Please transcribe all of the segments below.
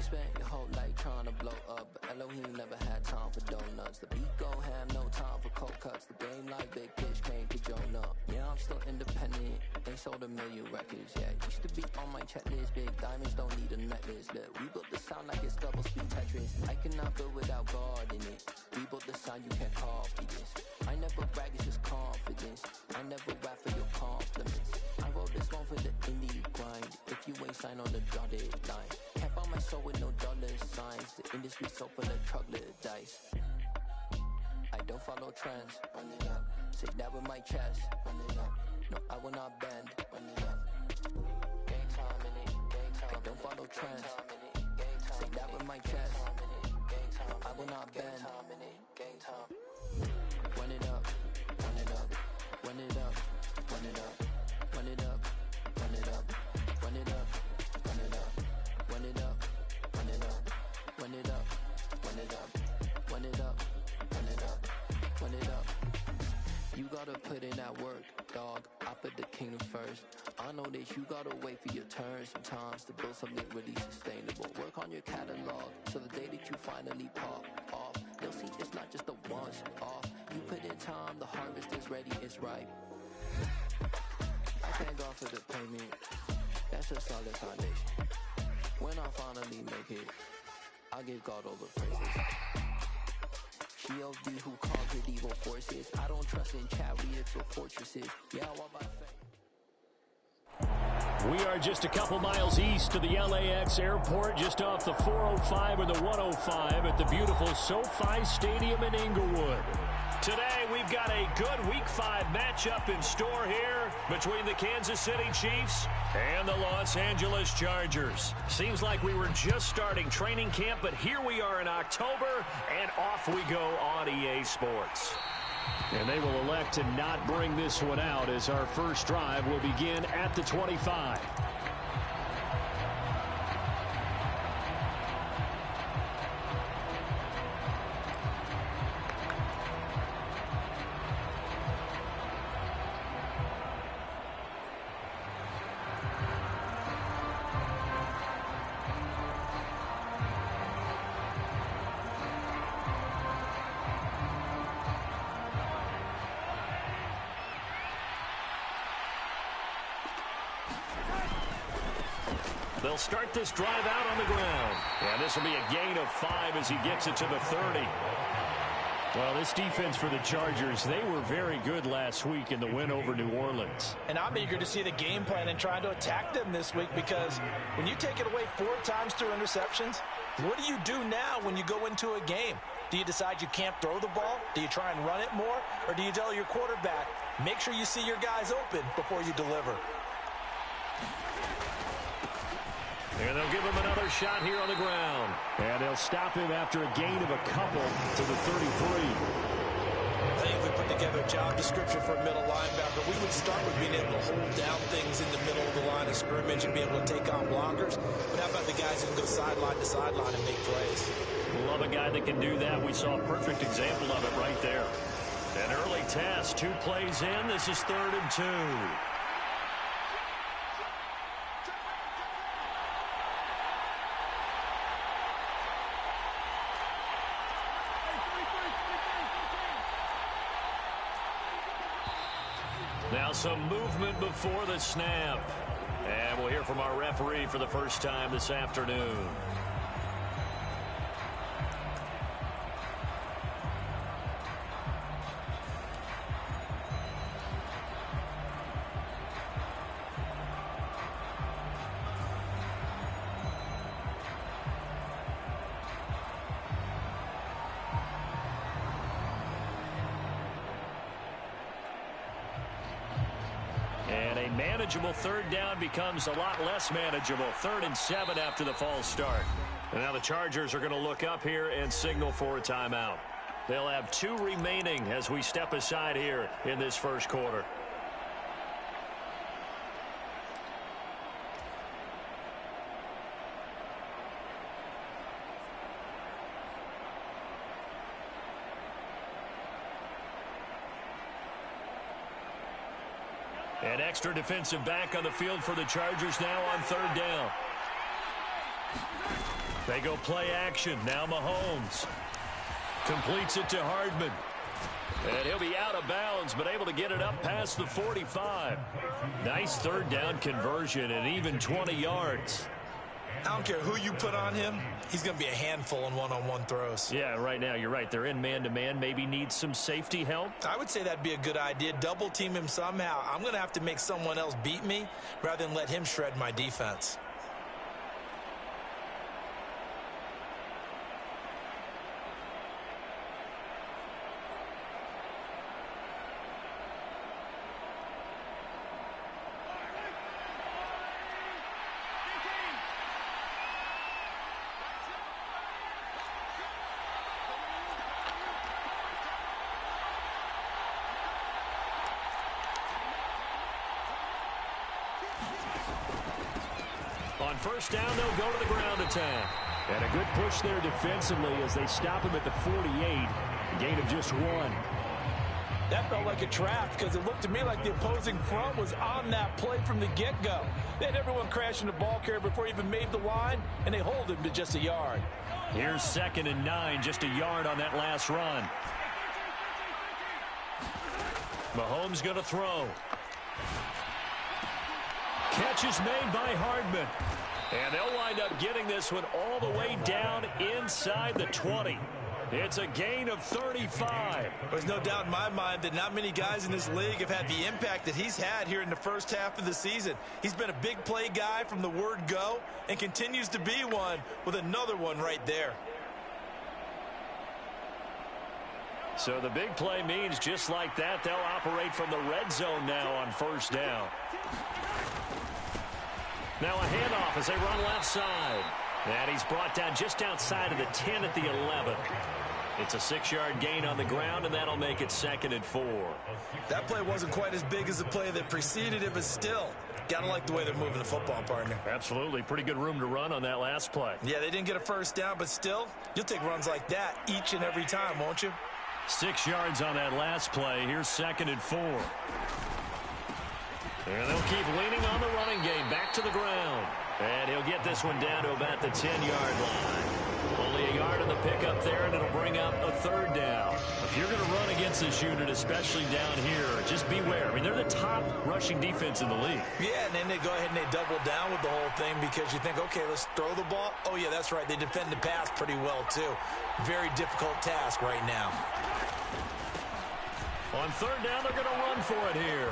spent your whole life trying to blow up, but Elohim never had time for donuts. The beat go ham, no time for cold cuts. The game like Big Fish came to Jonah. Yeah, I'm still independent. They sold 1 million records. Yeah, used to be on my checklist. Big diamonds don't need a necklace. Look, we built the sound like it's double speed Tetris. I cannot build without God in it. We built the sound, you can't copy this. I never brag, it's just confidence. I never rap for your compliments. I wrote this one for the indie grind. If you ain't signed on the dotted line, can't buy my soul with no dollar signs. The industry so full of troglodytes. I don't follow trends. Run it up. Say that with my chest. Run it up. No, I will not bend. Run it up. Gang time in it. Gang time. I don't follow trends. Say that with my chest. I will not bend. Gang time. Run it up. Run it up. Run it up. Run it up. Run it up. Run it up. Run it up. Run it up. Run it up. Run it up. Run it up. Run it up. Run it up. Run it up. Run it up. You gotta put in that work, dog. I put the kingdom first. I know that you gotta wait for your turn sometimes to build something really sustainable. Work on your catalog so the day that you finally pop off, you'll see it's not just a once off. You put in time, the harvest is ready, it's ripe. I thank God for the payment. That's a solid foundation. When I finally make it, I'll give God all the praises. G.O.D. who conquered evil forces. I don't trust in chariots or fortresses. Yeah, I walk by faith. We are just a couple miles east of the LAX airport, just off the 405 and the 105 at the beautiful SoFi Stadium in Inglewood. Today, we've got a good Week 5 matchup in store here between the Kansas City Chiefs and the Los Angeles Chargers. Seems like we were just starting training camp, but here we are in October, and off we go on EA Sports. And they will elect to not bring this one out as our first drive will begin at the 25. They'll start this drive out on the ground. And this will be a gain of 5 as he gets it to the 30. Well, this defense for the Chargers, they were very good last week in the win over New Orleans. And I'm eager to see the game plan and trying to attack them this week, because when you take it away 4 times through interceptions, what do you do now when you go into a game? Do you decide you can't throw the ball? Do you try and run it more? Or do you tell your quarterback, make sure you see your guys open before you deliver? And they'll give him another shot here on the ground. And they'll stop him after a gain of a couple to the 33. I think if we put together a job description for a middle linebacker, we would start with being able to hold down things in the middle of the line of scrimmage and be able to take on blockers. But how about the guys who can go sideline to sideline and make plays? Love a guy that can do that. We saw a perfect example of it right there. An early test, 2 plays in. This is 3rd and 2. Now some movement before the snap. And we'll hear from our referee for the first time this afternoon. And a manageable 3rd down becomes a lot less manageable. 3rd and 7 after the false start. And now the Chargers are going to look up here and signal for a timeout. They'll have 2 remaining as we step aside here in this first quarter. An extra defensive back on the field for the Chargers now on 3rd down. They go play action. Now Mahomes completes it to Hardman. And he'll be out of bounds, but able to get it up past the 45. Nice third down conversion and even 20 yards. I don't care who you put on him. He's going to be a handful in one-on-one throws. Yeah, right now you're right. They're in man-to-man. Maybe needs some safety help. I would say that'd be a good idea. Double team him somehow. I'm going to have to make someone else beat me rather than let him shred my defense. On first down, they'll go to the ground attack. And a good push there defensively as they stop him at the 48. A gain of just 1. That felt like a trap because it looked to me like the opposing front was on that play from the get-go. They had everyone crashing the ball carrier before he even made the line, and they hold him to just a yard. Here's 2nd and 9, just a yard on that last run. Mahomes going to throw. Catch is made by Hardman. And they'll wind up getting this one all the way down inside the 20. It's a gain of 35. There's no doubt in my mind that not many guys in this league have had the impact that he's had here in the first half of the season. He's been a big play guy from the word go and continues to be one with another one right there. So the big play means just like that, they'll operate from the red zone now on first down. Now a handoff as they run left side. And he's brought down just outside of the 10 at the 11. It's a 6-yard gain on the ground, and that'll make it 2nd and 4. That play wasn't quite as big as the play that preceded it, but still, gotta like the way they're moving the football, partner. Absolutely. Pretty good room to run on that last play. Yeah, they didn't get a first down, but still, you'll take runs like that each and every time, won't you? 6 yards on that last play. Here's 2nd and 4. And they'll keep leaning on the running game. Back to the ground. And he'll get this one down to about the 10-yard line. Only a yard on the pickup there, and it'll bring up a 3rd down. If you're going to run against this unit, especially down here, just beware. I mean, they're the top rushing defense in the league. Yeah, and then they go ahead and they double down with the whole thing because you think, okay, let's throw the ball. Oh, yeah, that's right. They defend the pass pretty well, too. Very difficult task right now. On 3rd down, they're going to run for it here.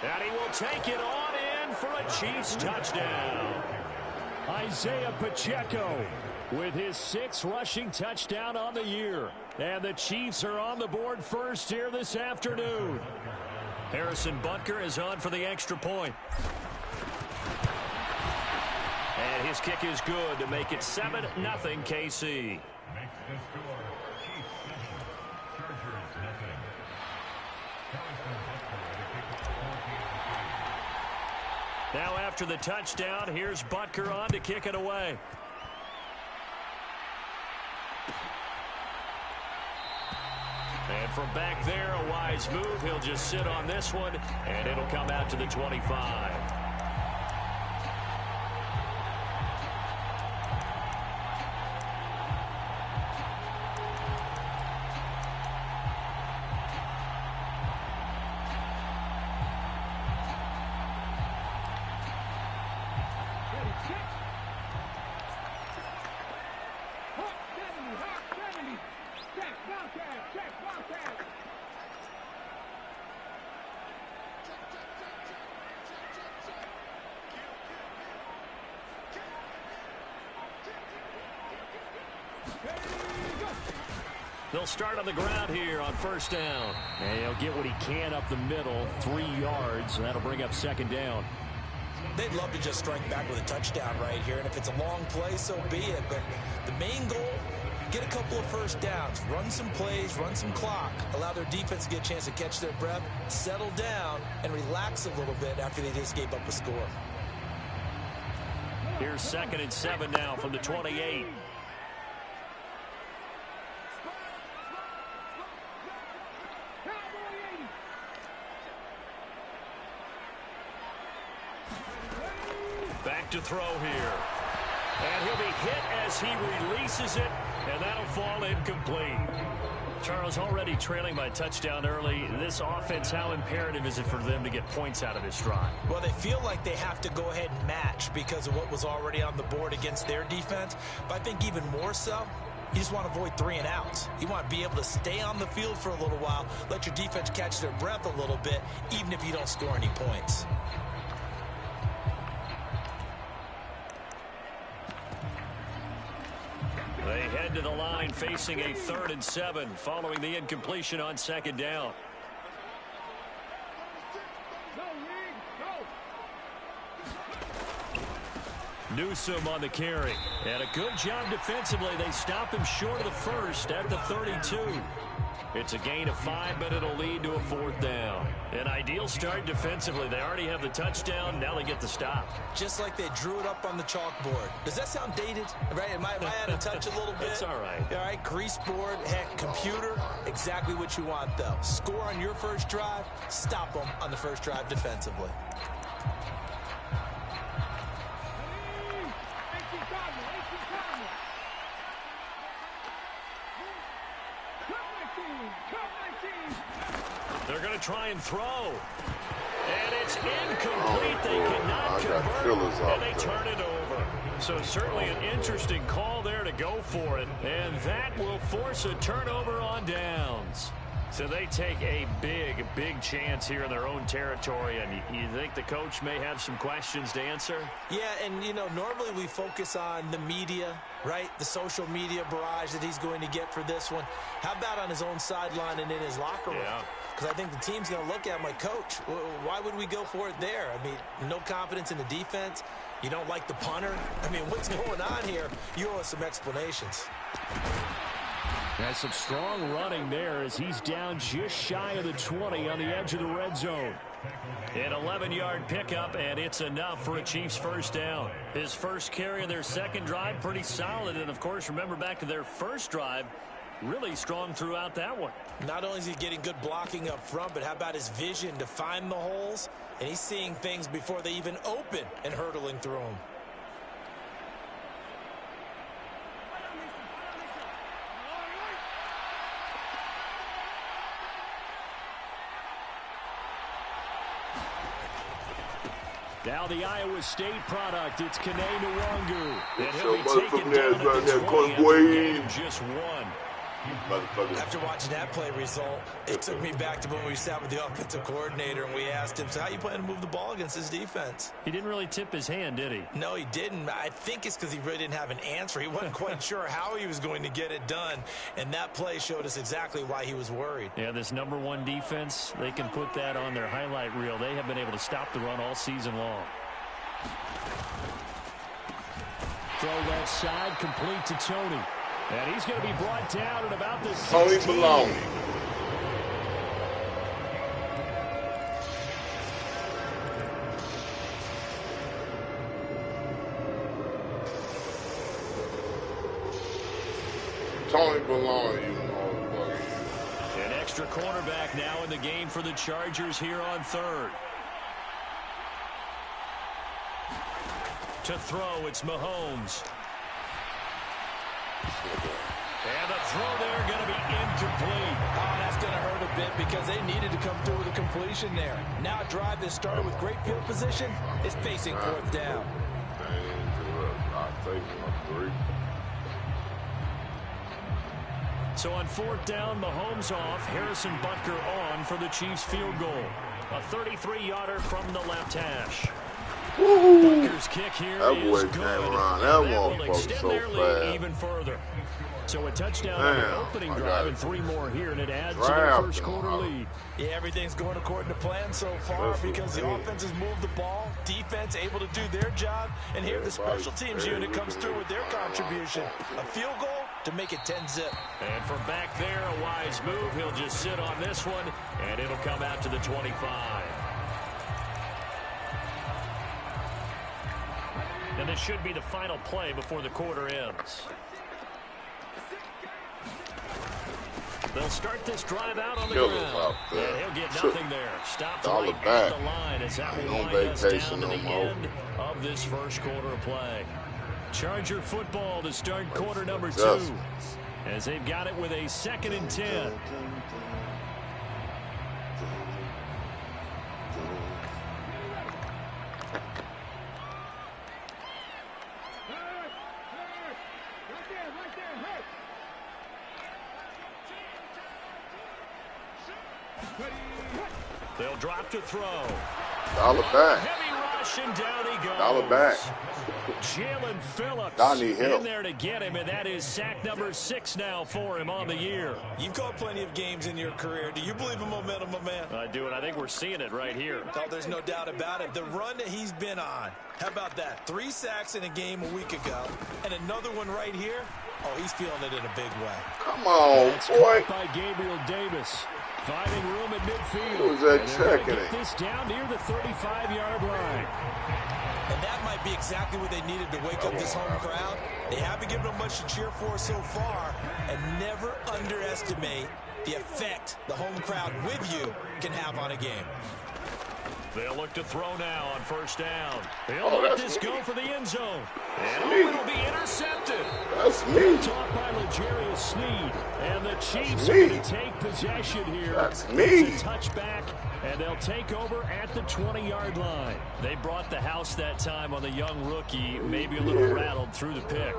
And he will take it on in for a Chiefs touchdown. Isaiah Pacheco with his 6th rushing touchdown on the year. And the Chiefs are on the board first here this afternoon. Harrison Butker is on for the extra point. And his kick is good to make it 7-0 KC. Now after the touchdown, here's Butker on to kick it away. And from back there, a wise move. He'll just sit on this one, and it'll come out to the 25. They'll start on the ground here on first down. And he'll get what he can up the middle, 3 yards, and that'll bring up 2nd down. They'd love to just strike back with a touchdown right here, and if it's a long play, so be it. But the main goal, get a couple of first downs, run some plays, run some clock, allow their defense to get a chance to catch their breath, settle down, and relax a little bit after they just gave up a score. Here's 2nd and 7 now from the 28. Back to throw here. And he'll be hit as he releases it, and that'll fall incomplete. Charles, already trailing by a touchdown early. This offense, how imperative is it for them to get points out of this drive? Well, they feel like they have to go ahead and match because of what was already on the board against their defense. But I think even more so, you just want to avoid 3 and outs. You want to be able to stay on the field for a little while, let your defense catch their breath a little bit, even if you don't score any points. They head to the line facing a 3rd and 7 following the incompletion on 2nd down. Newsome on the carry. And a good job defensively. They stop him short of the first at the 32. It's a gain of 5, but it'll lead to a 4th down. An ideal start defensively. They already have the touchdown. Now they get the stop. Just like they drew it up on the chalkboard. Does that sound dated? Right? Am I out of touch a little bit? It's all right. All right, grease board, heck, computer, exactly what you want, though. Score on your first drive, stop them on the first drive defensively. They're going to try and throw. And it's incomplete. They cannot convert, and they turn it over. So certainly an interesting call there to go for it. And that will force a turnover on downs. So they take a big, big chance here in their own territory. And you think the coach may have some questions to answer? Yeah, and, you know, normally we focus on the media, right? The social media barrage that he's going to get for this one. How about on his own sideline and in his locker room? Yeah. Because I think the team's going to look at him like, Coach, why would we go for it there? I mean, no confidence in the defense. You don't like the punter. I mean, what's going on here? You owe us some explanations. Has some strong running there as he's down just shy of the 20 on the edge of the red zone. An 11-yard pickup, and it's enough for a Chiefs first down. His first carry of their second drive, pretty solid. And, of course, remember back to their first drive, really strong throughout that one. Not only is he getting good blocking up front, but how about his vision to find the holes? And he's seeing things before they even open and hurtling through them. Now the Iowa State product, it's Kene Nwangu. And he'll be taken down at the 20 after gaining just 1. After watching that play result, it took me back to when we sat with the offensive coordinator and we asked him, so how you plan to move the ball against his defense? He didn't really tip his hand, did he? No, he didn't. I think it's because he really didn't have an answer. He wasn't quite sure how he was going to get it done, and that play showed us exactly why he was worried. Yeah, this #1 defense, they can put that on their highlight reel. They have been able to stop the run all season long. Throw left side, complete to Tony. And he's going to be brought down at about the 16. Tony Malone. Tony Malone, you motherfucker. An extra cornerback now in the game for the Chargers here on 3rd. To throw, it's Mahomes. And the throw there going to be incomplete. Oh, that's going to hurt a bit because they needed to come through with a completion there. Now a drive that started with great field position is facing 4th down. So on 4th down, Mahomes off, Harrison Butker on for the Chiefs field goal. A 33-yarder from the left hash. Butker's kick here is good. That will extend their lead even further. So a touchdown on their opening drive and 3 more here, and it adds to their first quarter lead. Yeah, everything's going according to plan so far because the offense has moved the ball, defense able to do their job, and here the special teams unit comes through with their contribution. A field goal to make it 10-zip. And from back there, a wise move. He'll just sit on this one, and it'll come out to the 25. And this should be the final play before the quarter ends. They'll start this drive out on the ground. And he'll get nothing there. Stopped right at the line as that will wind us down to the end of this first quarter of play. Charger football to start quarter number 2. As they've got it with a 2nd and 10. They'll drop to throw. Dollar back. Heavy rush and down he goes. Dollar back. Jalen Phillips in there to get him, and that is sack number 6 now for him on the year. You've caught plenty of games in your career. Do you believe in momentum, my man? I do, and I think we're seeing it right here. Oh, there's no doubt about it. The run that he's been on. How about that? 3 sacks in a game a week ago, and another one right here. Oh, he's feeling it in a big way. Come on, That's boy. caught by Gabriel Davis. Finding room at midfield. Who was that checking it? This down near the 35-yard line. And that might be exactly what they needed to wake up this home crowd. They haven't given them much to cheer for so far, and never underestimate the effect the home crowd with you can have on a game. They'll look to throw now on 1st down. They'll let this go for the end zone. And it'll be intercepted. That's me. Taught by L'Jarius Sneed. And the Chiefs are going to take possession here. That's me. It's a touchback, and they'll take over at the 20-yard line. They brought the house that time on the young rookie, maybe a little rattled through the pick.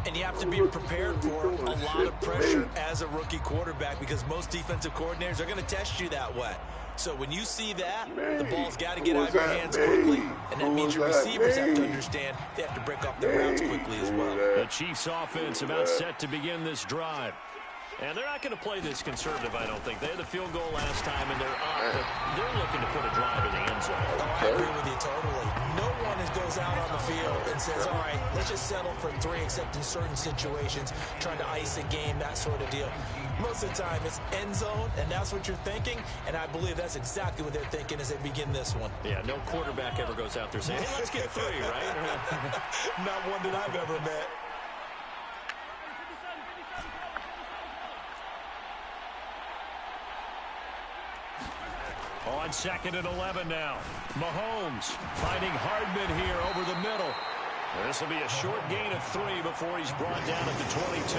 And you have to be prepared for a lot of pressure as a rookie quarterback because most defensive coordinators are going to test you that way. So when you see that, the ball's got to get out of your hands quickly, and that means your receivers have to understand they have to break off their routes quickly as well. The Chiefs offense about set to begin this drive. And they're not going to play this conservative, I don't think. They had the field goal last time, and they're up, but they're looking to put a drive in the end zone. Oh, I agree with you totally. No one goes out on the field and says, all right, let's just settle for 3, except in certain situations, trying to ice a game, that sort of deal. Most of the time, it's end zone, and that's what you're thinking, and I believe that's exactly what they're thinking as they begin this one. Yeah, no quarterback ever goes out there saying, hey, let's get 3, right? Not one that I've ever met. On 2nd and 11 now. Mahomes finding Hardman here over the middle. This will be a short gain of 3 before he's brought down at the 22.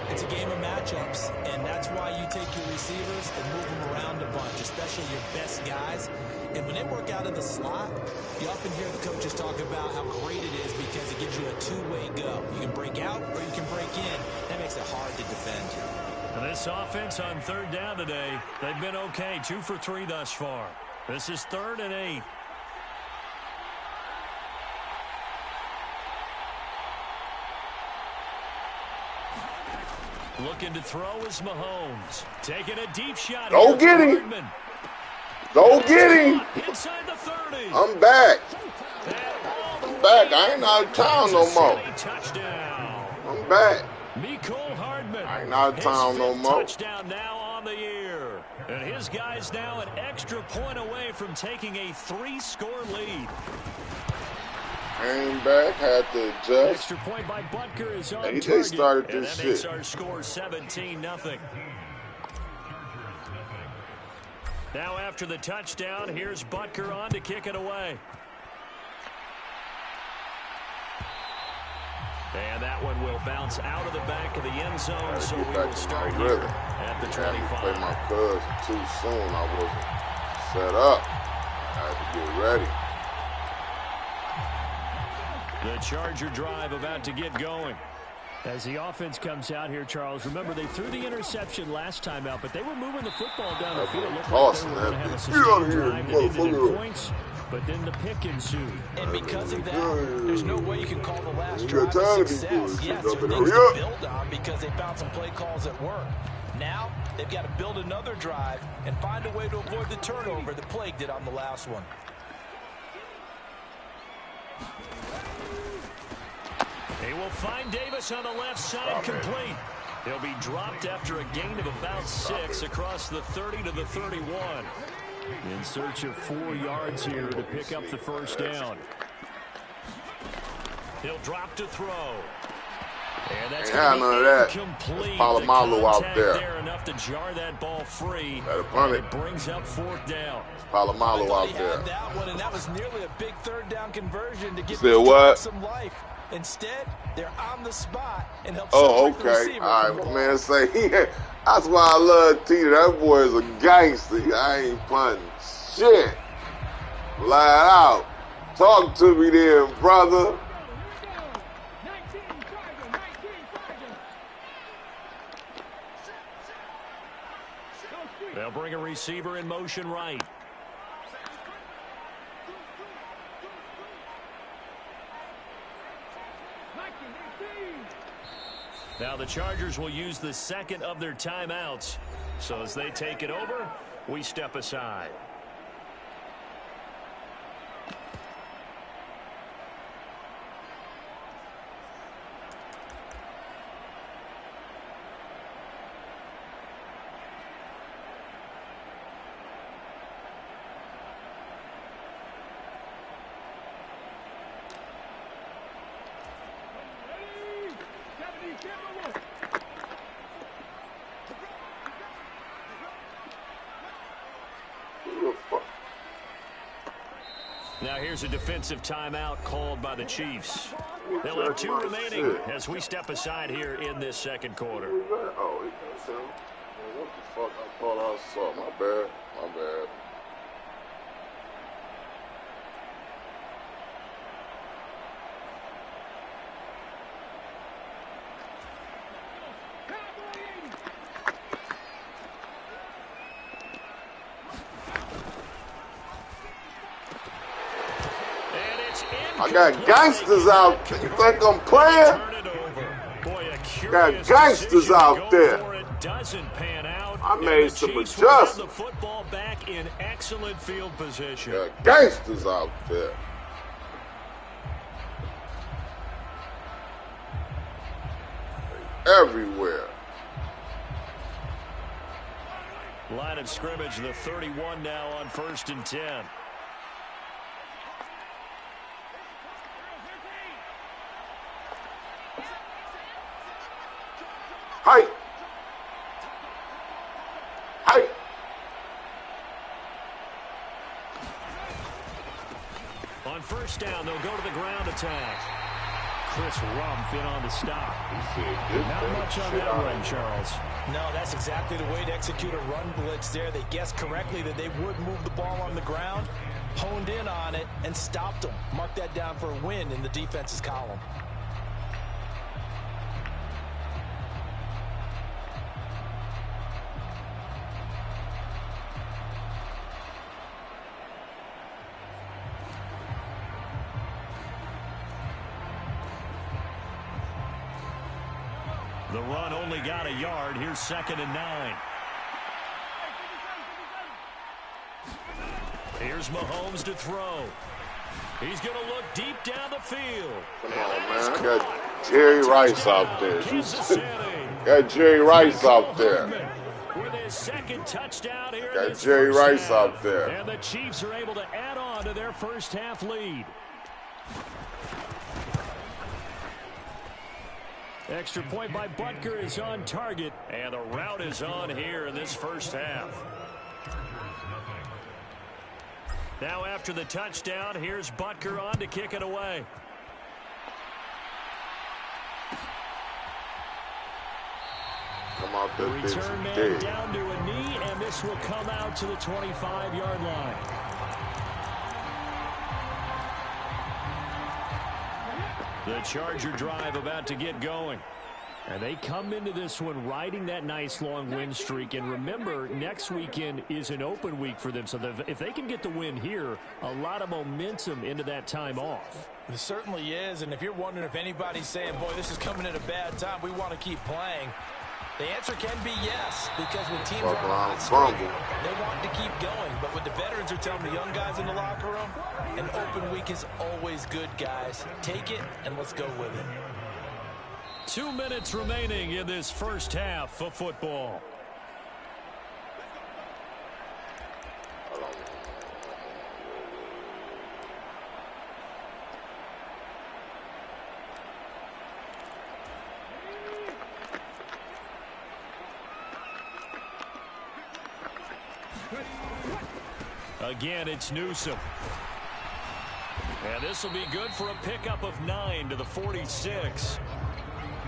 It's a game of matchups, and that's why you take your receivers and move them around a bunch, especially your best guys. And when they work out in the slot, you often hear the coaches talk about how great it is because it gives you a 2-way go. You can break out or you can break in. That makes it hard to defend. And this offense on 3rd down today, they've been okay, 2 for 3 thus far. This is 3rd and 8. Looking to throw is Mahomes. Taking a deep shot. Go get him. Go get him. Inside the 30. I'm back. I'm back. I ain't out of town no more. Touchdown. I'm back. Mecole Hardman. I ain't out of town no more. Touchdown now on the year. And his guy's now an extra point away from taking a 3-score lead. Came back, had to adjust. Extra point by Butker is on target. They started this and that shit. makes our score 17-0. Now after the touchdown, here's Butker on to kick it away. And that one will bounce out of the back of the end zone, so we will start here at the 25. I played my cousin too soon. I wasn't set up. I had to get ready. The Charger drive about to get going. As the offense comes out here, Charles, remember they threw the interception last time out, but they were moving the football down the field. Looked like they were going to have a sustained drive that ended in points, but then the pick ensued. And because of that, there's no way you can call the last drive a success. Yes, there's things to build on because they found some play calls that work. Now, they've got to build another drive and find a way to avoid the turnover that plagued it on the last one. They will find Davis on the left side complete. He'll be dropped after a gain of about 6 across the 30 to the 31. In search of 4 yards here to pick up the 1st down. He'll drop to throw. And that's none of that. Incomplete. Palomalo out there. Enough to jar that ball free. And it brings up 4th down. Palomalo out there. That one, and that was nearly a big 3rd down conversion to give what? some life. Instead, they're on the spot and help Oh, separate the okay. receiver All from the right, ball. man. Say, that's why I love Tita. That boy is a gangster. I ain't punting shit. Flat out. Talk to me then, brother. They'll bring a receiver in motion right. Now the Chargers will use the second of their timeouts. So as they take it over, we step aside. Now here's a defensive timeout called by the Chiefs. They'll have 2 remaining as we step aside here in this second quarter. Oh, that's him. What the fuck? I thought I saw. My bad. My bad. I got gangsters out there. You think I'm playing? Got gangsters out there. I made some adjustments. The football back in excellent field position. Got gangsters out there. Everywhere. Line of scrimmage, the 31 now on 1st and 10. Hey! Hey! On 1st down, they'll go to the ground attack. Chris Rumpf in on the stop. Not much on that run, Charles. No, that's exactly the way to execute a run blitz there. They guessed correctly that they would move the ball on the ground, honed in on it, and stopped them. Mark that down for a win in the defense's column. The run only got a yard. Here's 2nd and 9. Here's Mahomes to throw. He's going to look deep down the field. Come on, man. I got Jerry Rice out there. Got Jerry Rice out there. With his 2nd touchdown here. Got Jerry Rice out there. And the Chiefs are able to add on to their first half lead. Extra point by Butker is on target, and the route is on here in this first half. Now after the touchdown, here's Butker on to kick it away. Come out there, return man down to a knee, and this will come out to the 25-yard line. The Charger drive about to get going. And they come into this one riding that nice long win streak. And remember, next weekend is an open week for them. So if they can get the win here, a lot of momentum into that time off. It certainly is. And if you're wondering if anybody's saying, boy, this is coming at a bad time, we want to keep playing, the answer can be yes, because when teams are on a hot streak, they want to keep going. But what the veterans are telling the young guys in the locker room, an open week is always good, guys. Take it, and let's go with it. 2 minutes remaining in this first half of football. Again, it's Newsome. And this will be good for a pickup of 9 to the 46.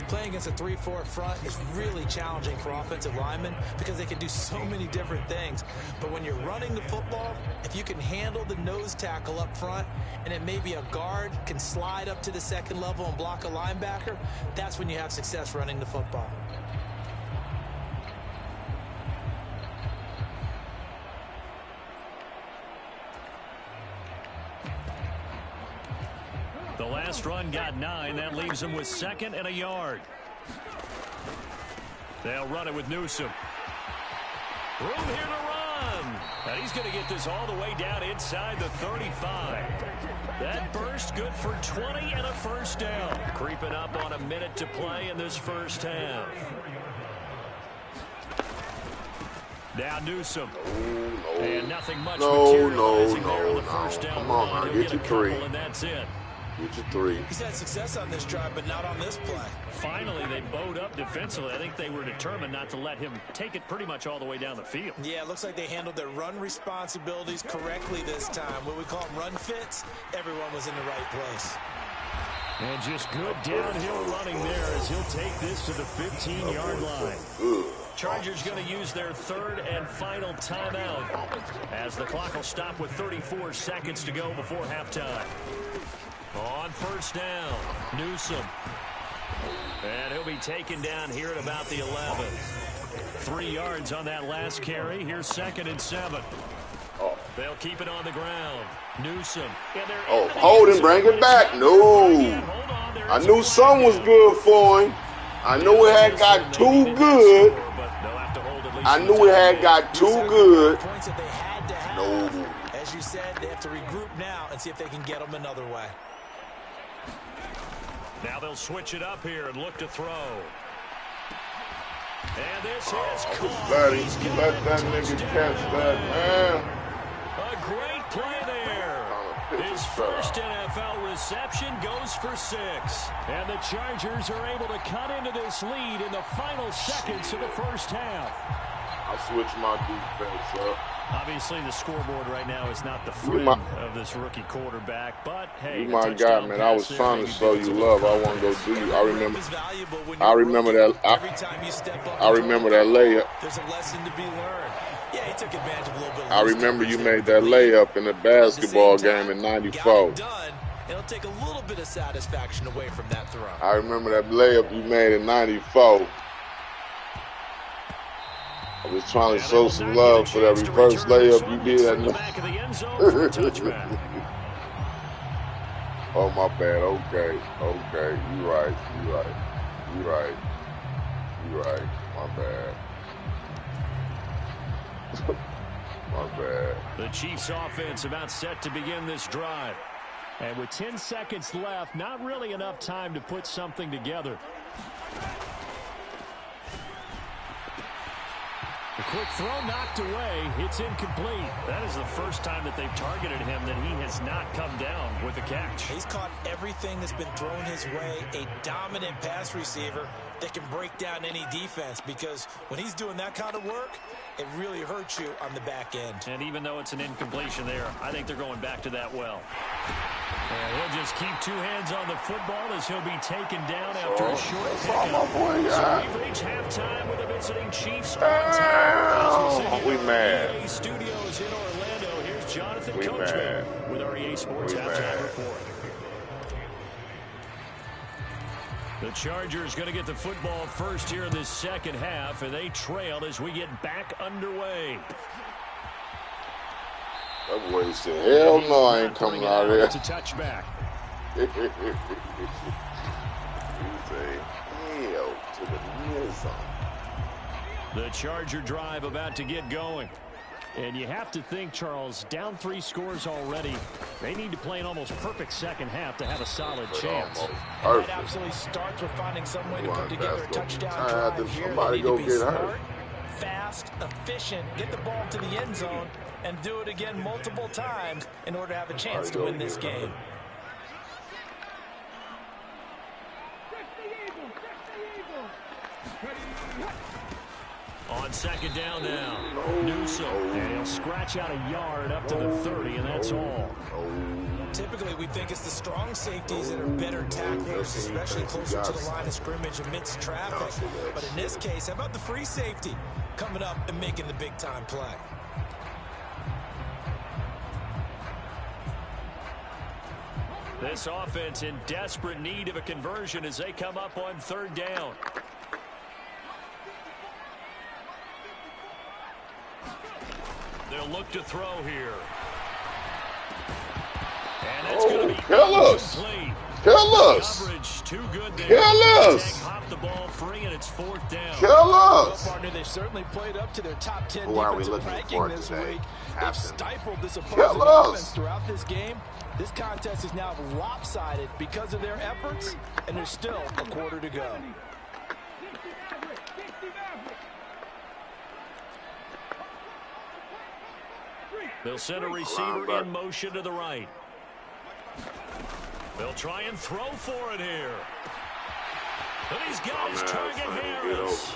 Playing against a 3-4 front is really challenging for offensive linemen because they can do so many different things. But when you're running the football, if you can handle the nose tackle up front, and it may be a guard can slide up to the second level and block a linebacker, that's when you have success running the football. The last run got 9. That leaves them with 2nd and a yard. They'll run it with Newsome. Room here to run. And he's going to get this all the way down inside the 35. That burst good for 20 and a first down. Creeping up on a minute to play in this first half. Now Newsome. And nothing much materializing there on the first down. Come on, now, get your 3. And that's it. Get your 3. He's had success on this drive, but not on this play. Finally, they bowed up defensively. I think they were determined not to let him take it pretty much all the way down the field. Yeah, it looks like they handled their run responsibilities correctly this time. What we call them run fits, everyone was in the right place. And just good downhill running there as he'll take this to the 15-yard line. Chargers going to use their 3rd and final timeout as the clock will stop with 34 seconds to go before halftime. On first down, Newsome. And he'll be taken down here at about the 11. 3 yards on that last carry. Here's 2nd and 7. They'll keep it on the ground. Newsome. Hold him, bring it back. No. I knew some was good for him. I knew it had got too good. I knew it had got too good. No. As you said, they have to regroup now and see if they can get them another way. Now they'll switch it up here and look to throw. And this is caught. Let that nigga catch that, man. A great play there. His first NFL reception goes for 6. And the Chargers are able to cut into this lead in the final seconds of the first half. I switched my defense up. Obviously, the scoreboard right now is not the friend of this rookie quarterback, but hey, you my guy, man. I was trying to show you love. I want to go do you. I remember that. I remember that layup. There's a lesson to be learned. Yeah, he took advantage of a little bit. I remember you made that layup in the basketball game in '94. It'll take a little bit of satisfaction away from that throw. I remember that layup you made in '94. I was trying to show some love for that reverse layup you did. Oh, my bad. Okay. You right. My bad. My bad. The Chiefs offense about set to begin this drive. And with 10 seconds left, not really enough time to put something together. The quick throw knocked away. It's incomplete. That is the first time that they've targeted him that he has not come down with a catch. He's caught everything that's been thrown his way. A dominant pass receiver that can break down any defense, because when he's doing that kind of work, it really hurts you on the back end. And even though it's an incompletion there, I think they're going back to that well. And he'll just keep 2 hands on the football as he'll be taken down after a short pickup. So we've reached halftime with the visiting Chiefs on top. We mad. Studios in Orlando. Here's Jonathan Coachman with our EA Sports Halftime Report. The Chargers going to get the football first here in this second half, and they trail as we get back underway. That boy said, hell no, I ain't coming out of there. It's a touchback. He said, hell to the near zone. The Charger drive about to get going. And you have to think, Charles, down 3 scores already. They need to play an almost perfect second half to have a solid chance. And that absolutely starts with finding some way to put together a touchdown drive here. Somebody go get hurt. Fast, efficient, get the ball to the end zone, and do it again multiple times in order to have a chance to win this game. On second down now, Newsome. And he'll scratch out a yard up to the 30, and that's all. typically we think it's the strong safeties that are better tacklers, especially closer to the line of scrimmage amidst traffic. But in this case, how about the free safety coming up and making the big-time play? This offense in desperate need of a conversion as they come up on third down. They'll look to throw here. And that's going to be complete. Kill us. Coverage too good there. Kill us. Hop the ball free, and it's fourth down. Kill us. Well, partner, they certainly played up to their top 10 defensive ranking this week. They've stifled this opposing offense throughout this game. This contest is now lopsided because of their efforts, and there's still a quarter to go. They'll send a receiver in motion to the right. They'll try and throw for it here. And he's got his target, Harris.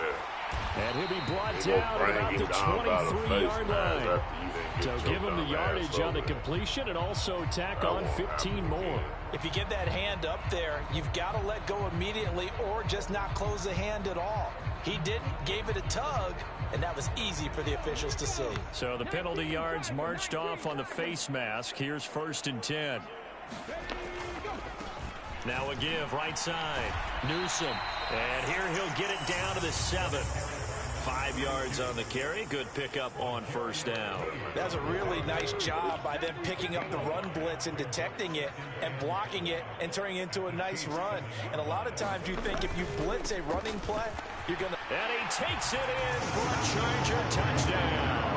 And he'll be brought down at about the 23-yard line. So give him the yardage on the completion and also tack on 15 more. If you get that hand up there, you've got to let go immediately or just not close the hand at all. He didn't, gave it a tug, and that was easy for the officials to see. So the penalty yards marched off on the face mask. Here's 1st and 10. Now a give right side. Newsom. And here he'll get it down to the 7. 5 yards on the carry. Good pickup on first down. That's a really nice job by them picking up the run blitz and detecting it and blocking it and turning it into a nice run. And a lot of times you think if you blitz a running play, you're going to... And he takes it in for a Charger touchdown.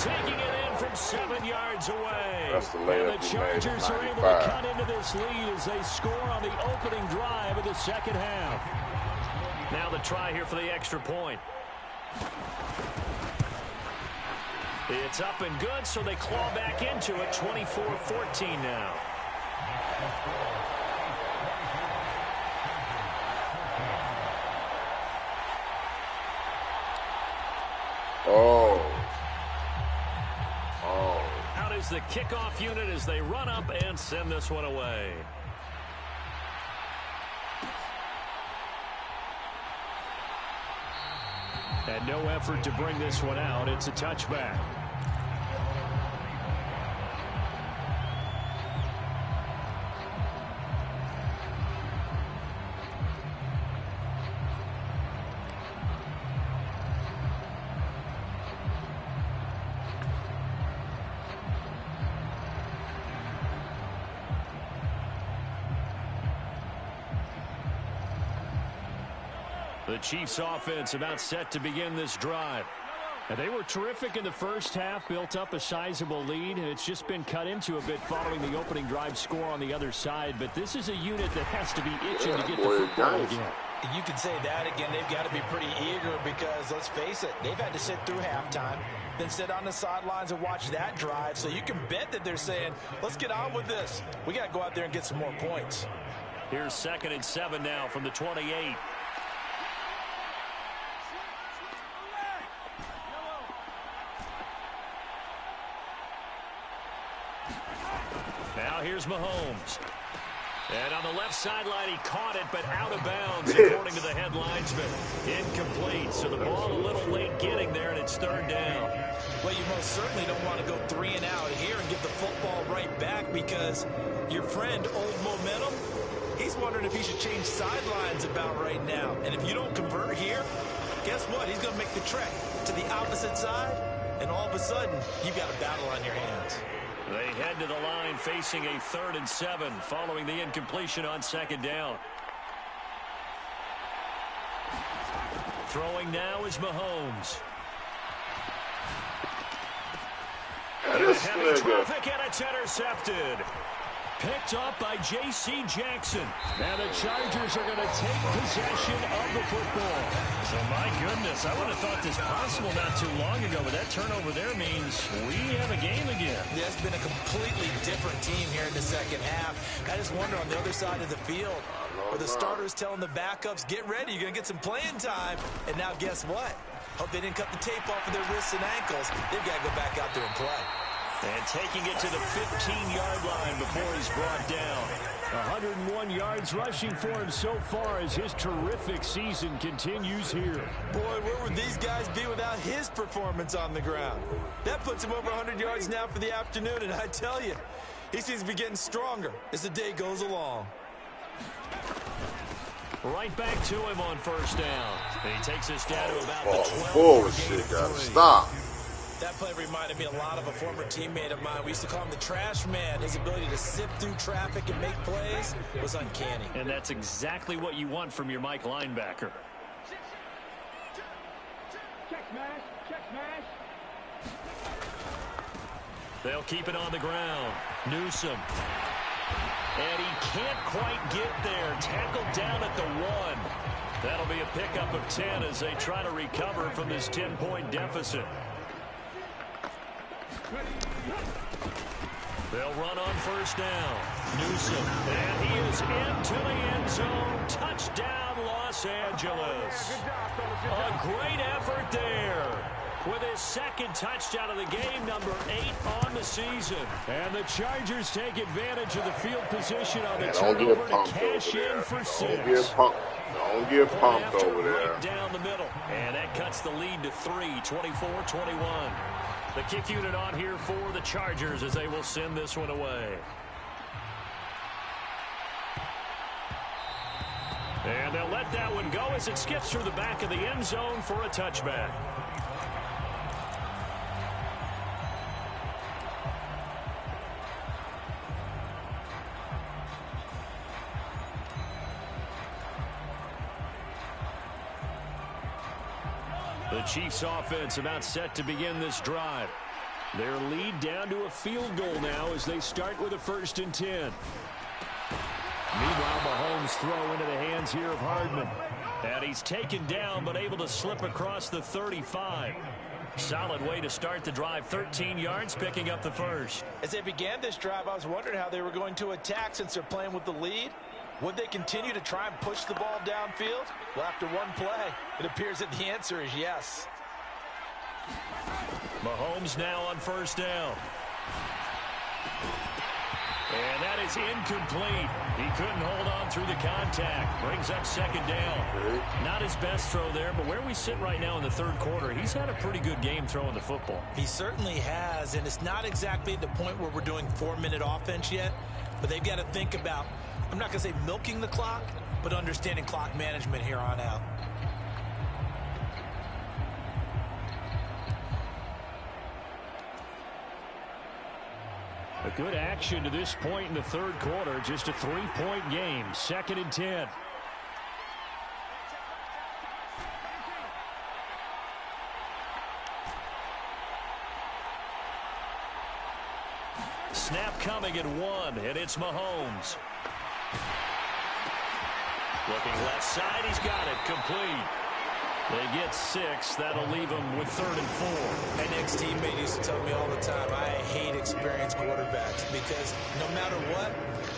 Taking it in from 7 yards away. That's the and the Chargers are able to cut into this lead as they score on the opening drive of the second half. Now the try here for the extra point. It's up and good, so they claw back into it. 24-14 now. Out is the kickoff unit as they run up and send this one away. And no effort to bring this one out. It's a touchback. The Chiefs offense about set to begin this drive. And they were terrific in the first half, built up a sizable lead, and it's just been cut into a bit following the opening drive score on the other side. But this is a unit that has to be itching to get the football again. You can say that again. They've got to be pretty eager because, let's face it, they've had to sit through halftime, then sit on the sidelines and watch that drive. So you can bet that they're saying, let's get on with this. We got to go out there and get some more points. Here's 2nd and 7 now from the 28. Now here's Mahomes. And on the left sideline, he caught it, but out of bounds, according to the head linesman. Incomplete, so the ball a little late getting there, and it's 3rd down. Well, you most certainly don't want to go 3 and out here and get the football right back because your friend, Old Momentum, he's wondering if he should change sidelines about right now. And if you don't convert here, guess what? He's going to make the trek to the opposite side, and all of a sudden, you've got a battle on your hands. They head to the line facing a 3rd and 7 following the incompletion on 2nd down. Throwing now is Mahomes. Heavy traffic, and it's intercepted. Picked up by J.C. Jackson. And the Chargers are going to take possession of the football. So, my goodness, I would have thought this possible not too long ago, but that turnover there means we have a game again. Yeah, it's been a completely different team here in the second half. I just wonder on the other side of the field, where the starters telling the backups, get ready, you're going to get some playing time. And now guess what? Hope they didn't cut the tape off of their wrists and ankles. They've got to go back out there and play. And taking it to the 15-yard line before he's brought down. 101 yards rushing for him so far as his terrific season continues here. Boy, where would these guys be without his performance on the ground? That puts him over 100 yards now for the afternoon, and I tell you, he seems to be getting stronger as the day goes along. Right back to him on first down. And he takes us down to about the 12. Forward shit gotta stop. That play reminded me a lot of a former teammate of mine. We used to call him the trash man. His ability to sift through traffic and make plays was uncanny. And that's exactly what you want from your Mike linebacker. Check smash. Check smash. They'll keep it on the ground. Newsom. And he can't quite get there. Tackled down at the 1. That'll be a pickup of 10 as they try to recover from this 10-point deficit. They'll run on first down. Newsom. And he is into the end zone. Touchdown, Los Angeles. A great effort there. With his second touchdown of the game, number 8 on the season. And the Chargers take advantage of the field position on the turnover to cash in for 6. Don't get pumped over there. Right down the middle. And that cuts the lead to 3, 24-21. The kick unit on here for the Chargers as they will send this one away. And they'll let that one go as it skips through the back of the end zone for a touchback. The Chiefs offense about set to begin this drive. Their lead down to a field goal now as they start with a 1st and 10. Meanwhile, Mahomes throw into the hands here of Hardman. And he's taken down but able to slip across the 35. Solid way to start the drive. 13 yards, picking up the first. As they began this drive, I was wondering how they were going to attack since they're playing with the lead. Would they continue to try and push the ball downfield? Well, after one play, it appears that the answer is yes. Mahomes now on first down. And that is incomplete. He couldn't hold on through the contact. Brings up second down. Not his best throw there, but where we sit right now in the third quarter, he's had a pretty good game throwing the football. He certainly has, and it's not exactly at the point where we're doing 4-minute offense yet, but they've got to think about, I'm not going to say milking the clock, but understanding clock management here on out. A good action to this point in the third quarter. Just a 3-point game. 2nd and 10. Snap coming at 1, and it's Mahomes. Looking left side, he's got it. Complete. They get 6. That'll leave them with 3rd and 4. An ex-teammate used to tell me all the time, I hate experienced quarterbacks because no matter what,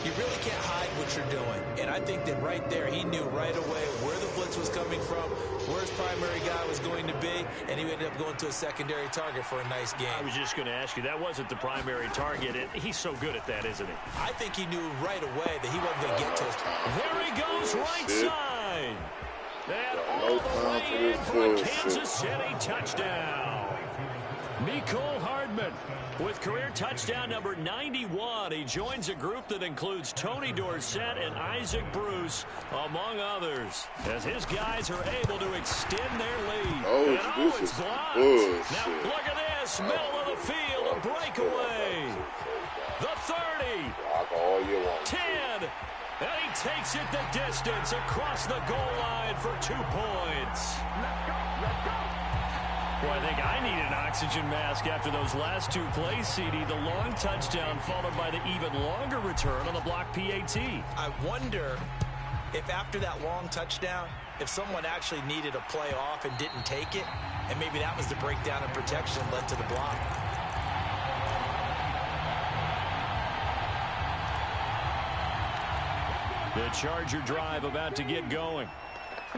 you really can't hide what you're doing. And I think that right there, he knew right away where the blitz was coming from, where his primary guy was going to be, and he ended up going to a secondary target for a nice game. I was just going to ask you, that wasn't the primary target. He's so good at that, isn't he? I think he knew right away that he wasn't going to get to us. There he goes, right side. And all the time way for in this for a bullshit. Kansas City touchdown. Mecole Hardman with career touchdown number 91. He joins a group that includes Tony Dorsett and Isaac Bruce, among others, as his guys are able to extend their lead. Oh, It's blocked. Now look at this, middle of the field, a breakaway. The 30, Block all you want. 10, and he takes it the distance across the goal line for 2 points. Boy, I think I need an oxygen mask after those last 2 plays, CD. The long touchdown followed by the even longer return on the block PAT. I wonder if after that long touchdown, if someone actually needed a play off and didn't take it, and maybe that was the breakdown in protection that led to the block. The Charger drive about to get going.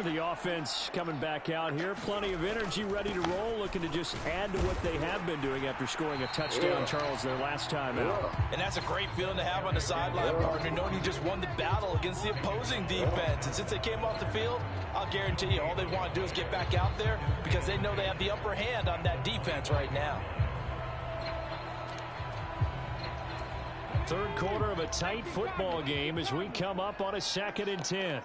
The offense coming back out here. Plenty of energy, ready to roll, looking to just add to what they have been doing after scoring a touchdown, Charles, their last time out. And that's a great feeling to have on the sideline, partner, knowing you just won the battle against the opposing defense. And since they came off the field, I'll guarantee you all they want to do is get back out there because they know they have the upper hand on that defense right now. Third quarter of a tight football game as we come up on a 2nd and 10.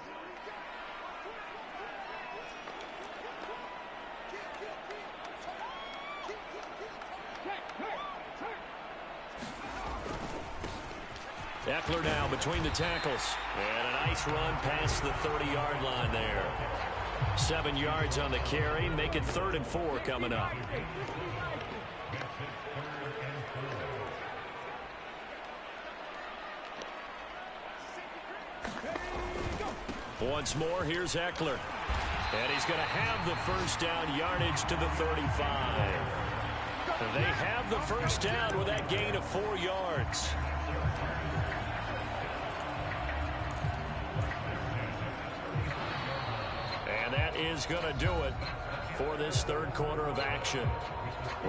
Eckler now between the tackles. And a nice run past the 30-yard line there. 7 yards on the carry. Make it 3rd and 4 coming up. Once more, here's Eckler. And he's going to have the first down, yardage to the 35. They have the first down with that gain of 4 yards. And that is going to do it for this third quarter of action.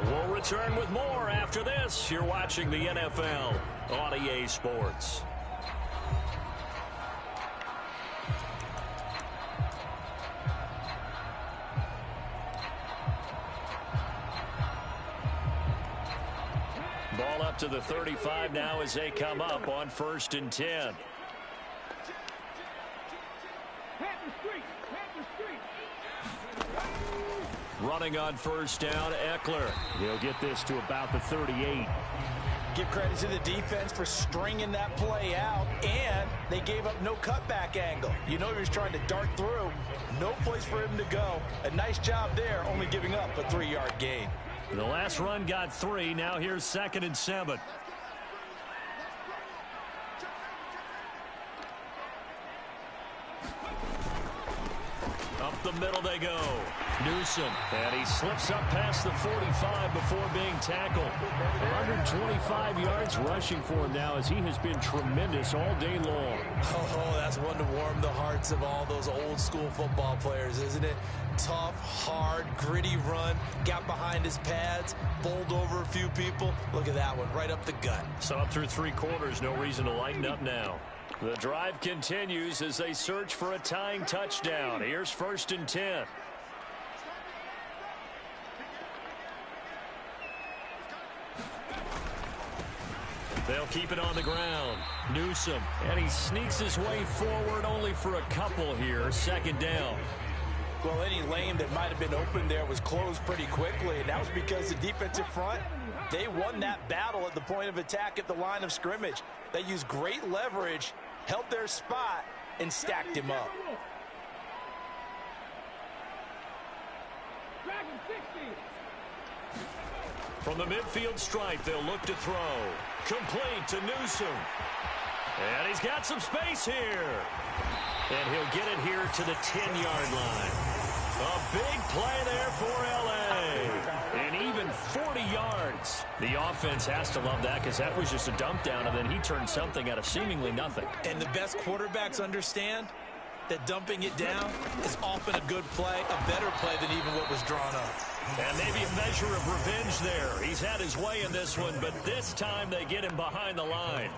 We'll return with more after this. You're watching the NFL on EA Sports. Ball up to the 35 now as they come up on 1st and 10. Running on first down, Eckler. He'll get this to about the 38. Give credit to the defense for stringing that play out, and they gave up no cutback angle. You know he was trying to dart through. No place for him to go. A nice job there, only giving up a 3-yard gain. The last run got 3. Now here's 2nd and 7. Up the middle they go. Newsom. And he slips up past the 45 before being tackled. 125 yards rushing for him now as he has been tremendous all day long. Oh, that's one to warm the hearts of all those old school football players, isn't it? Tough, hard, gritty run. Got behind his pads, bowled over a few people. Look at that one, right up the gut. So up through 3 quarters, no reason to lighten up now. The drive continues as they search for a tying touchdown. Here's 1st and 10. They'll keep it on the ground. Newsom. And he sneaks his way forward only for a couple here. 2nd down. Well, any lane that might have been open there was closed pretty quickly, and that was because the defensive front, they won that battle at the point of attack at the line of scrimmage. They used great leverage, held their spot, and stacked him up. From the midfield stripe, they'll look to throw. Complete to Newsom. And he's got some space here. And he'll get it here to the 10-yard line. A big play there for L.A. And even 40 yards. The offense has to love that because that was just a dump down, and then he turned something out of seemingly nothing. And the best quarterbacks understand that dumping it down is often a good play, a better play than even what was drawn up. And maybe a measure of revenge there. He's had his way in this one, but this time they get him behind the line.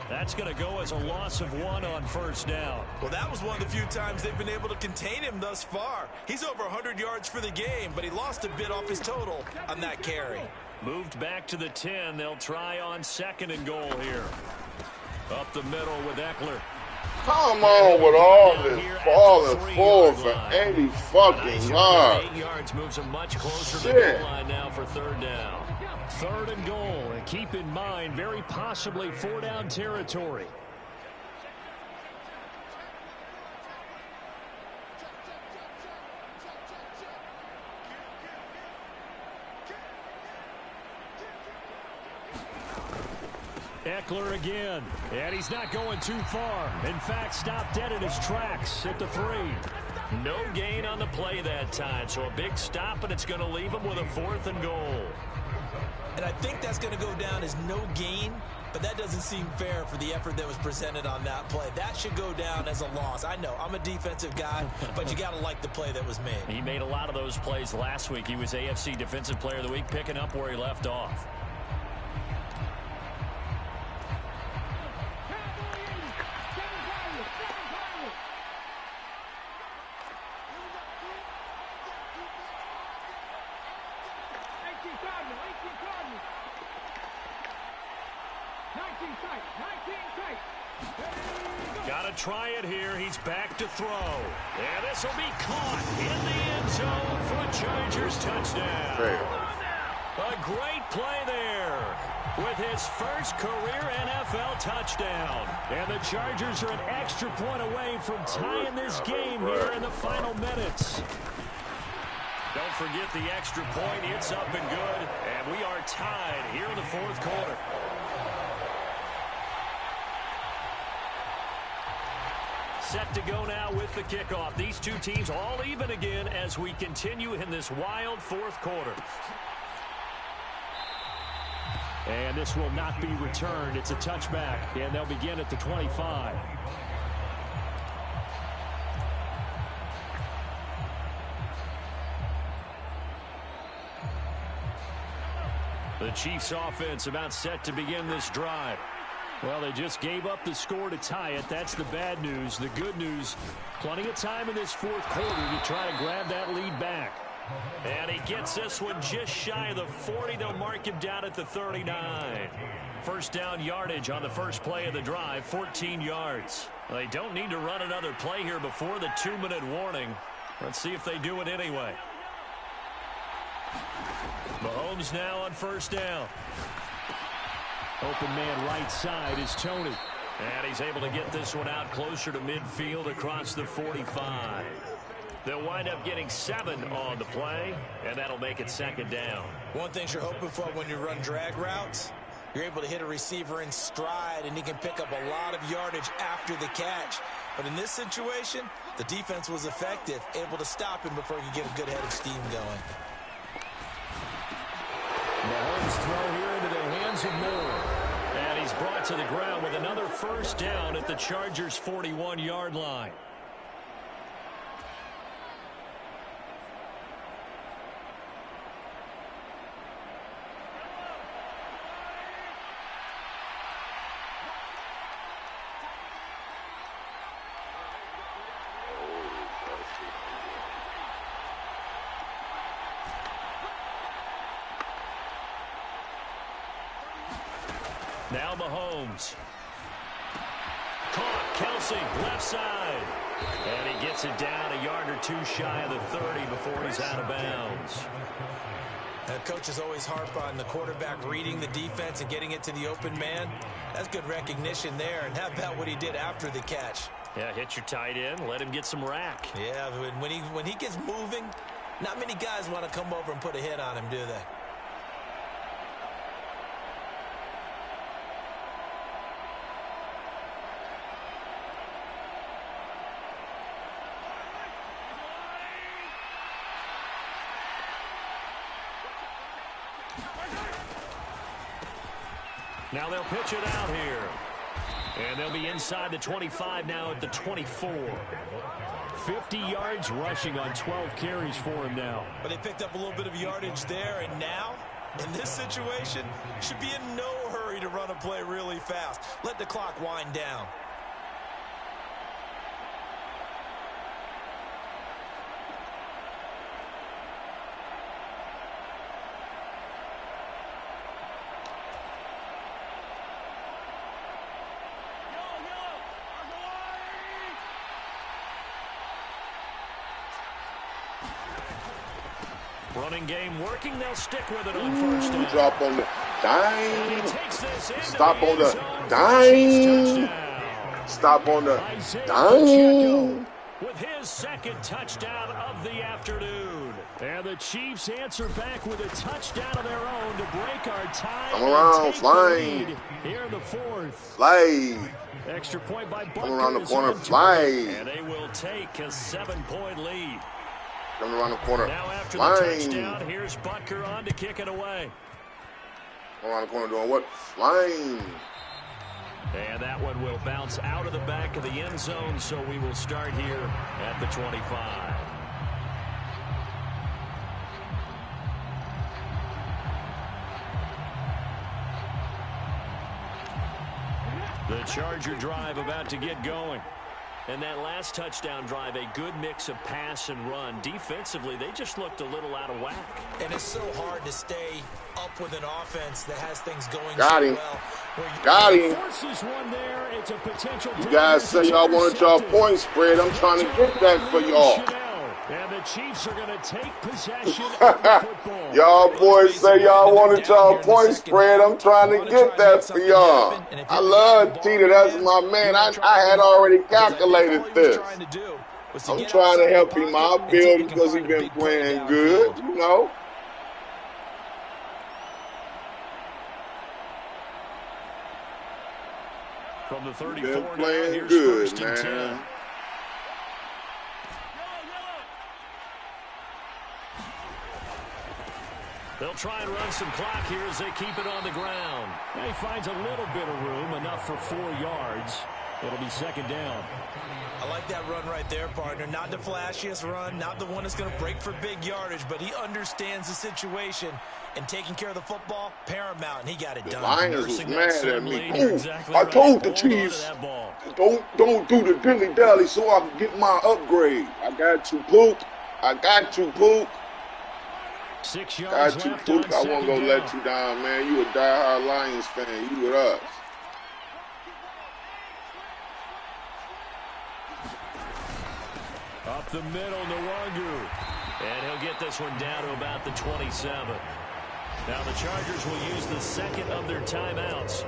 That's going to go as a loss of 1 on 1st down. Well, that was one of the few times they've been able to contain him thus far. He's over 100 yards for the game, but he lost a bit off his total on that carry. Moved back to the 10. They'll try on 2nd and goal here. Up the middle with Eckler. Come on with all this falling forward for 80 fucking yards. 8 yards moves him much closer to the goal line now for 3rd down. 3rd and goal, and keep in mind, very possibly 4-down territory. Eckler again, and he's not going too far. In fact, stopped dead in his tracks at the 3. No gain on the play that time, so a big stop, and it's going to leave him with a 4th and goal. And I think that's going to go down as no gain, but that doesn't seem fair for the effort that was presented on that play. That should go down as a loss. I know, I'm a defensive guy, but you got to like the play that was made. He made a lot of those plays last week. He was AFC Defensive Player of the Week, picking up where he left off. Got to try it here. He's back to throw. And this will be caught in the end zone for a Chargers touchdown. A great play there with his first career NFL touchdown. And the Chargers are an extra point away from tying this game here in the final minutes. Don't forget the extra point. It's up and good. And we are tied here in the fourth quarter. Set to go now with the kickoff. These two teams all even again as we continue in this wild fourth quarter. And this will not be returned. It's a touchback, and they'll begin at the 25. The Chiefs offense about set to begin this drive. Well, they just gave up the score to tie it. That's the bad news. The good news, plenty of time in this fourth quarter to try to grab that lead back. And he gets this one just shy of the 40. They'll mark him down at the 39. First down yardage on the first play of the drive, 14 yards. They don't need to run another play here before the 2-minute warning. Let's see if they do it anyway. Mahomes now on first down. Open man right side is Tony. And he's able to get this one out closer to midfield across the 45. They'll wind up getting 7 on the play, and that'll make it second down. One thing you're hoping for when you run drag routes, you're able to hit a receiver in stride, and he can pick up a lot of yardage after the catch. But in this situation, the defense was effective, able to stop him before he could get a good head of steam going. Mahomes throw here into the hands of Moore. And he's brought to the ground with another first down at the Chargers' 41-yard line. Now Mahomes. Caught. Kelsey, left side. And he gets it down a yard or two shy of the 30 before he's out of bounds. And coaches always harp on the quarterback reading the defense and getting it to the open man. That's good recognition there. And how about what he did after the catch? Yeah, hit your tight end. Let him get some rack. Yeah, when he gets moving, not many guys want to come over and put a hit on him, do they? Now they'll pitch it out here. And they'll be inside the 25 now at the 24. 50 yards rushing on 12 carries for him now. But they picked up a little bit of yardage there, and now, in this situation, should be in no hurry to run a play really fast. Let the clock wind down. Running game working. They'll stick with it on first down. Drop on the dime. Stop on the dime. Stop on the dime. With his second touchdown of the afternoon. And the Chiefs answer back with a touchdown of their own to break our tie. Come around, flying. Here in the fourth. Fly. Extra point by Butker. Come around the corner, fly. And they will take a 7-point lead. Coming around the corner. Now after flying. the touchdown, here's Butker on to kick it away. Around the corner doing what? Flying. And that one will bounce out of the back of the end zone, so we will start here at the 25. The Charger drive about to get going. And that last touchdown drive, a good mix of pass and run. Defensively, they just looked a little out of whack. And it's so hard to stay up with an offense that has things going Got so him. well. Got him. Forces one there. It's a potential. You guys say y'all wanted y'all point spread. I'm trying to get that for y'all. And the Chiefs are going to take possession of the football. Y'all boys say y'all wanted y'all point spread. I'm trying to get that for y'all. I love Tita. That's my man. I had already calculated this. I'm trying to help him out, build because he's been playing good, you know. From the 34 Been now, playing here's good, first and 10. man. They'll try and run some clock here as they keep it on the ground. He finds a little bit of room, enough for 4 yards. It'll be second down. I like that run right there, partner. Not the flashiest run, not the one that's going to break for big yardage, but he understands the situation, and taking care of the football, paramount, and he got it done. The Lions was mad at me. Ooh, exactly I right. told the Chiefs, don't do the dilly-dally so I can get my upgrade. I got you, Pook. I got you, Pook. 6 yards Got you, left on Pook. I won't second go down. let you down, man. You a diehard Lions fan. You with us. Up the middle, Nwangu. And he'll get this one down to about the 27. Now the Chargers will use the second of their timeouts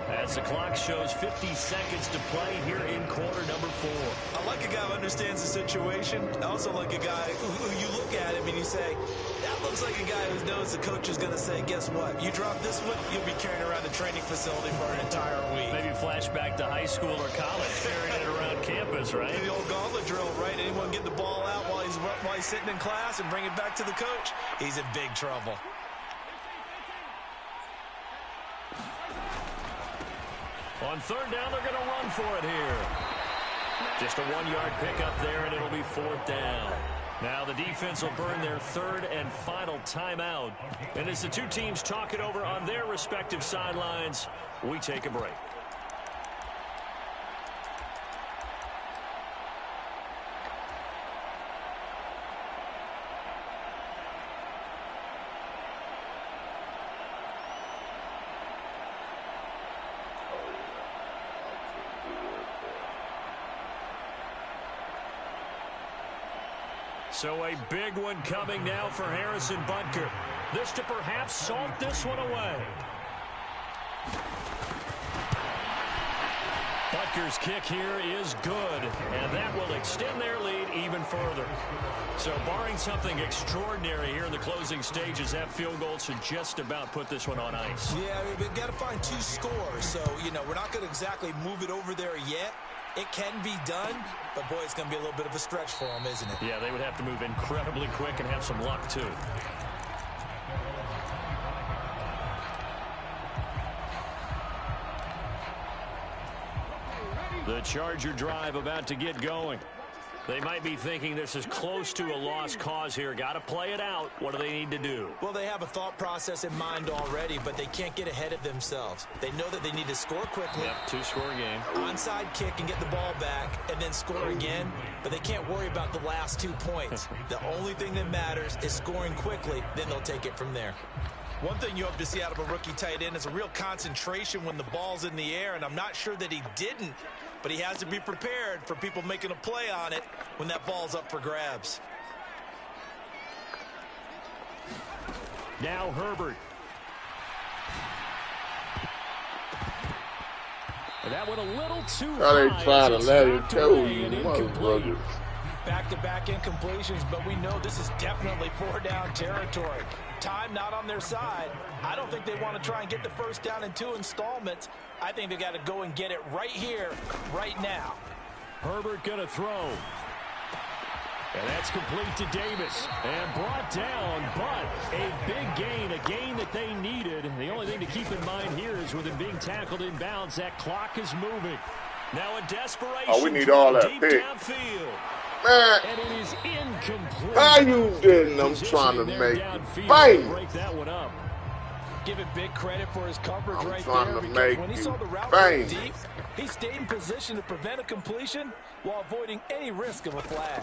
as the clock shows 50 seconds to play here in quarter number 4. I like a guy who understands the situation. I also like a guy who you look at him and you say, that looks like a guy who knows the coach is going to say, guess what? You drop this one, you'll be carrying around the training facility for an entire week. Maybe flashback to high school or college, carrying it around campus, right? The old gauntlet drill, right? Anyone get the ball out while he's sitting in class and bring it back to the coach? He's in big trouble. On third down, they're going to run for it here. Just a 1-yard pickup there, and it'll be fourth down. Now the defense will burn their third and final timeout. And as the two teams talk it over on their respective sidelines, we take a break. So a big one coming now for Harrison Butker. This to perhaps salt this one away. Butker's kick here is good, and that will extend their lead even further. So barring something extraordinary here in the closing stages, that field goal should just about put this one on ice. Yeah, we've got to find 2 scores. So, we're not going to exactly move it over there yet. It can be done, but, boy, it's going to be a little bit of a stretch for them, isn't it? Yeah, they would have to move incredibly quick and have some luck, too. The Charger drive about to get going. They might be thinking this is close to a lost cause here. Got to play it out. What do they need to do? Well, they have a thought process in mind already, but they can't get ahead of themselves. They know that they need to score quickly. Yep, 2-score game. Onside kick and get the ball back and then score again, but they can't worry about the last 2 points. The only thing that matters is scoring quickly, then they'll take it from there. One thing you hope to see out of a rookie tight end is a real concentration when the ball's in the air, and I'm not sure that he didn't, but he has to be prepared for people making a play on it when that ball's up for grabs. Now Herbert. And that one a little too high. They try to let it go, you incomplete. motherfuckers. Back-to-back incompletions, but we know this is definitely 4-down territory. Time not on their side. I don't think they want to try and get the first down in 2 installments. I think they got to go and get it right here, right now. Herbert going to throw. And that's complete to Davis. And brought down, but a big gain, a gain that they needed. the only thing to keep in mind here is with him being tackled inbounds, that clock is moving. Now a desperation. Oh, we need all that pick. Man, and it is incomplete. how you didn't? I'm trying to make it bang. Break that one up. Give it big credit for his coverage I'm right trying there. to Because make when he saw the route bang. deep, he stayed in position to prevent a completion while avoiding any risk of a flag.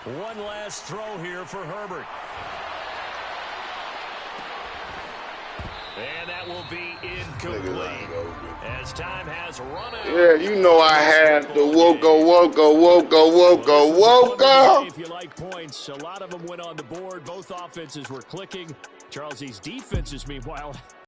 One last throw here for Herbert. And that will be incomplete as time has run out. Yeah, you know I had the woka. If you like points, a lot of them went on the board. Both offenses were clicking. Charles, these defenses, meanwhile,